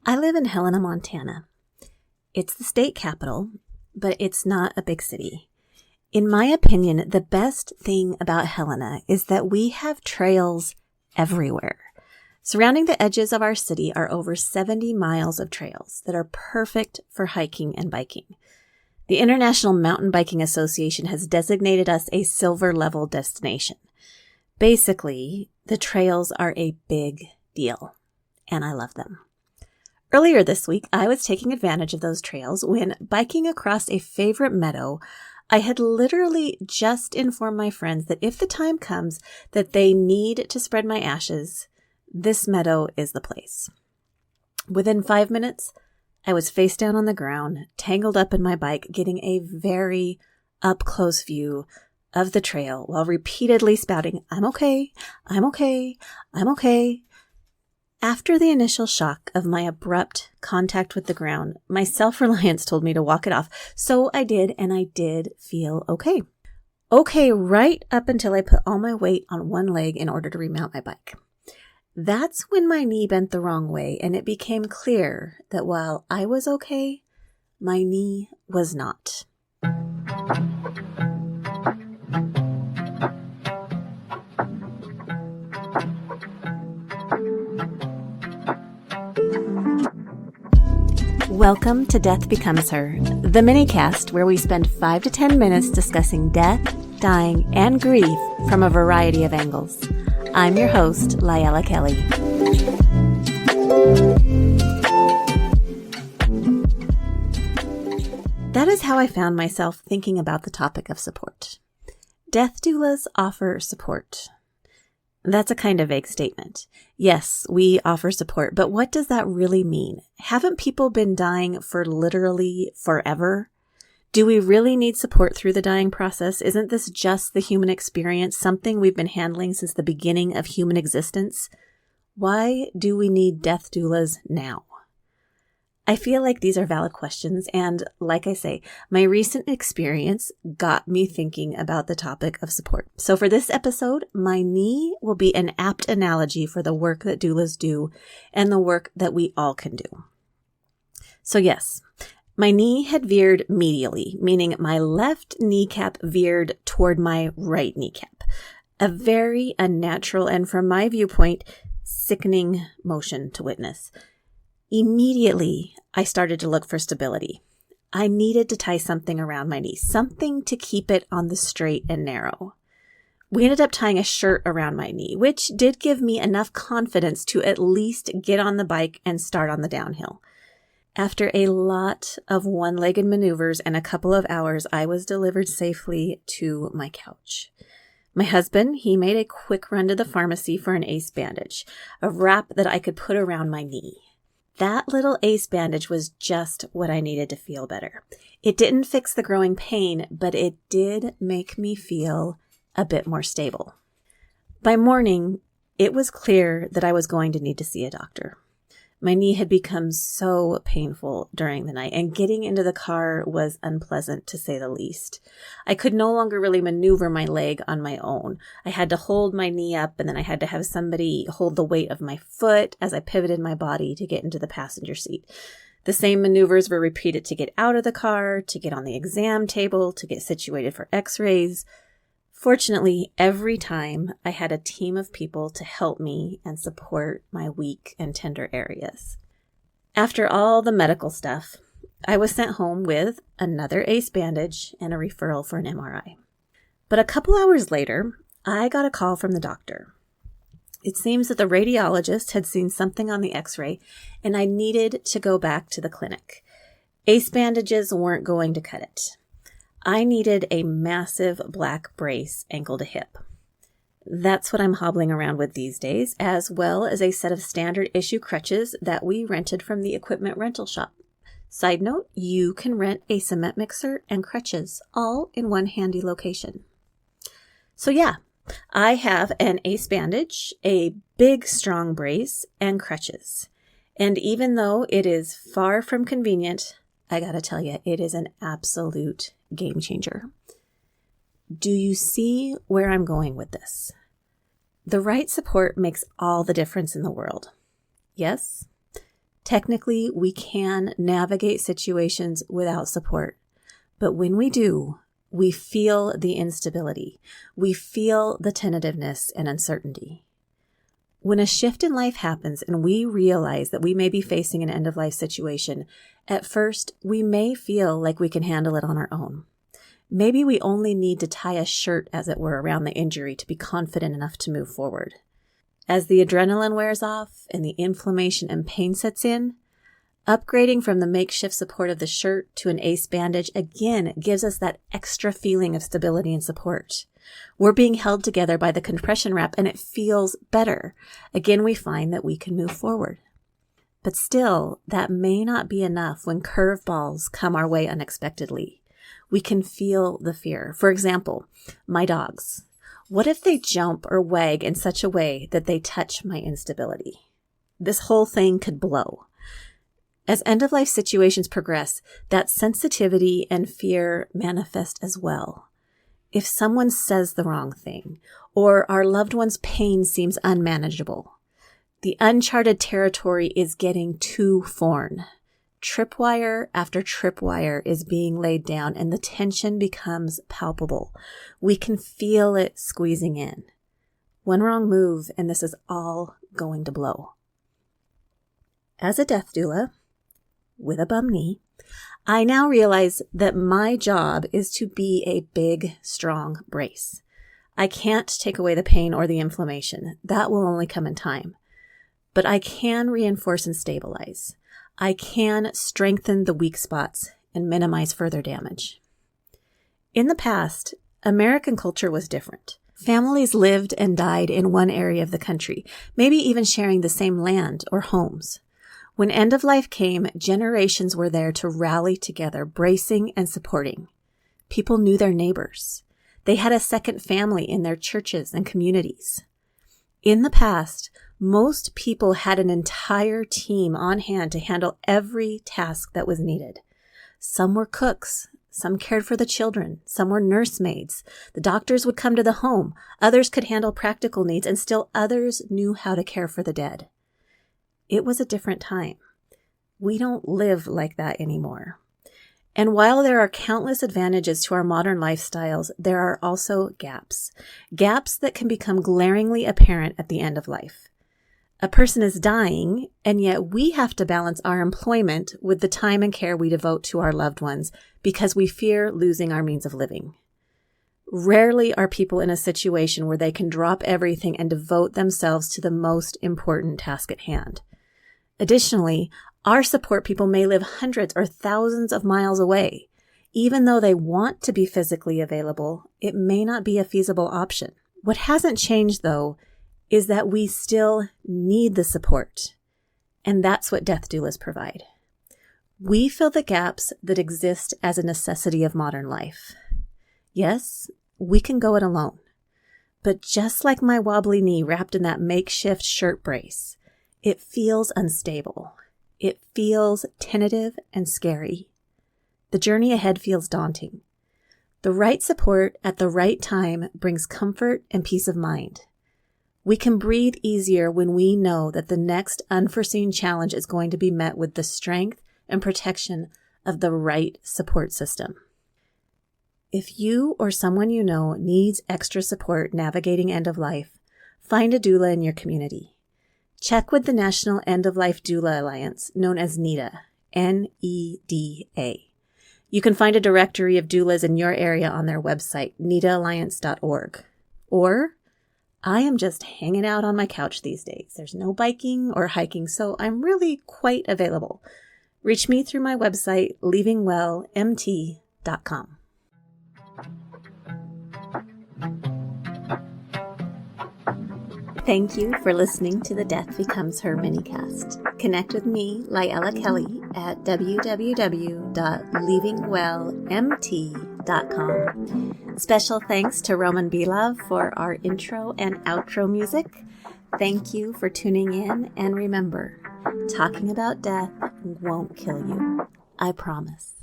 I live in Helena, Montana. It's the state capital, but it's not a big city. In my opinion, the best thing about Helena is that we have trails everywhere. Surrounding the edges of our city are over 70 miles of trails that are perfect for hiking and biking. The International Mountain Biking Association has designated us a silver level destination. Basically, the trails are a big deal, and I love them. Earlier this week, I was taking advantage of those trails when, biking across a favorite meadow, I had literally just informed my friends that if the time comes that they need to spread my ashes, this meadow is the place. Within 5 minutes, I was face down on the ground, tangled up in my bike, getting a very up-close view of the trail while repeatedly spouting, "I'm okay, I'm okay, I'm okay." After the initial shock of my abrupt contact with the ground, my self-reliance told me to walk it off. So I did, and I did feel okay. Okay, right up until I put all my weight on one leg in order to remount my bike. That's when my knee bent the wrong way, and it became clear that while I was okay, my knee was not. Welcome to Death Becomes Her, the minicast where we spend 5 to 10 minutes discussing death, dying, and grief from a variety of angles. I'm your host, Layla Kelly. That is how I found myself thinking about the topic of support. Death doulas offer support. That's a kind of vague statement. Yes, we offer support, but what does that really mean? Haven't people been dying for literally forever? Do we really need support through the dying process? Isn't this just the human experience, something we've been handling since the beginning of human existence? Why do we need death doulas now? I feel like these are valid questions, and like I say, my recent experience got me thinking about the topic of support. So for this episode, my knee will be an apt analogy for the work that doulas do and the work that we all can do. So yes, my knee had veered medially, meaning my left kneecap veered toward my right kneecap. A very unnatural and, from my viewpoint, sickening motion to witness. Immediately, I started to look for stability. I needed to tie something around my knee, something to keep it on the straight and narrow. We ended up tying a shirt around my knee, which did give me enough confidence to at least get on the bike and start on the downhill. After a lot of one-legged maneuvers and a couple of hours, I was delivered safely to my couch. My husband, he made a quick run to the pharmacy for an ace bandage, a wrap that I could put around my knee. That little ace bandage was just what I needed to feel better. It didn't fix the growing pain, but it did make me feel a bit more stable. By morning, it was clear that I was going to need to see a doctor. My knee had become so painful during the night, and getting into the car was unpleasant to say the least. I could no longer really maneuver my leg on my own. I had to hold my knee up, and then I had to have somebody hold the weight of my foot as I pivoted my body to get into the passenger seat. The same maneuvers were repeated to get out of the car, to get on the exam table, to get situated for x-rays. Fortunately, every time I had a team of people to help me and support my weak and tender areas. After all the medical stuff, I was sent home with another ace bandage and a referral for an MRI. But a couple hours later, I got a call from the doctor. It seems that the radiologist had seen something on the x-ray, and I needed to go back to the clinic. Ace bandages weren't going to cut it. I needed a massive black brace ankle to hip. That's what I'm hobbling around with these days, as well as a set of standard issue crutches that we rented from the equipment rental shop. Side note, you can rent a cement mixer and crutches all in one handy location. So yeah, I have an ace bandage, a big strong brace, and crutches. And even though it is far from convenient, I gotta tell you, it is an absolute game changer. Do you see where I'm going with this? The right support makes all the difference in the world. Yes, Technically, we can navigate situations without support, but when we do, we feel the instability. We feel the tentativeness and uncertainty. When a shift in life happens and we realize that we may be facing an end-of-life situation, at first, we may feel like we can handle it on our own. Maybe we only need to tie a shirt, as it were, around the injury to be confident enough to move forward. As the adrenaline wears off and the inflammation and pain sets in, upgrading from the makeshift support of the shirt to an ace bandage again gives us that extra feeling of stability and support. We're being held together by the compression wrap and it feels better. Again, we find that we can move forward. But still, that may not be enough when curveballs come our way unexpectedly. We can feel the fear. For example, my dogs. What if they jump or wag in such a way that they touch my instability? This whole thing could blow. As end-of-life situations progress, that sensitivity and fear manifest as well. If someone says the wrong thing, or our loved one's pain seems unmanageable, the uncharted territory is getting too foreign. Tripwire after tripwire is being laid down and the tension becomes palpable. We can feel it squeezing in. One wrong move and this is all going to blow. As a death doula, with a bum knee, I now realize that my job is to be a big, strong brace. I can't take away the pain or the inflammation. That will only come in time. But I can reinforce and stabilize. I can strengthen the weak spots and minimize further damage. In the past, American culture was different. Families lived and died in one area of the country, maybe even sharing the same land or homes. When end of life came, generations were there to rally together, bracing and supporting. People knew their neighbors. They had a second family in their churches and communities. In the past, most people had an entire team on hand to handle every task that was needed. Some were cooks, some cared for the children, some were nursemaids. The doctors would come to the home, others could handle practical needs, and still others knew how to care for the dead. It was a different time. We don't live like that anymore. And while there are countless advantages to our modern lifestyles, there are also gaps that can become glaringly apparent at the end of life. A person is dying, and yet we have to balance our employment with the time and care we devote to our loved ones because we fear losing our means of living. Rarely are people in a situation where they can drop everything and devote themselves to the most important task at hand. Additionally, our support people may live hundreds or thousands of miles away. Even though they want to be physically available, it may not be a feasible option. What hasn't changed, though, is that we still need the support. And that's what death doulas provide. We fill the gaps that exist as a necessity of modern life. Yes, we can go it alone. But just like my wobbly knee wrapped in that makeshift shirt brace, it feels unstable. It feels tentative and scary. The journey ahead feels daunting. The right support at the right time brings comfort and peace of mind. We can breathe easier when we know that the next unforeseen challenge is going to be met with the strength and protection of the right support system. If you or someone you know needs extra support navigating end of life, find a doula in your community. Check with the National End of Life Doula Alliance, known as NEDA, N-E-D-A. You can find a directory of doulas in your area on their website, nedaalliance.org. Or, I am just hanging out on my couch these days. There's no biking or hiking, so I'm really quite available. Reach me through my website, leavingwellmt.com. Thank you for listening to the Death Becomes Her minicast. Connect with me, Lyella Kelly, at www.leavingwellmt.com. Special thanks to Roman Belov for our intro and outro music. Thank you for tuning in, and remember, talking about death won't kill you. I promise.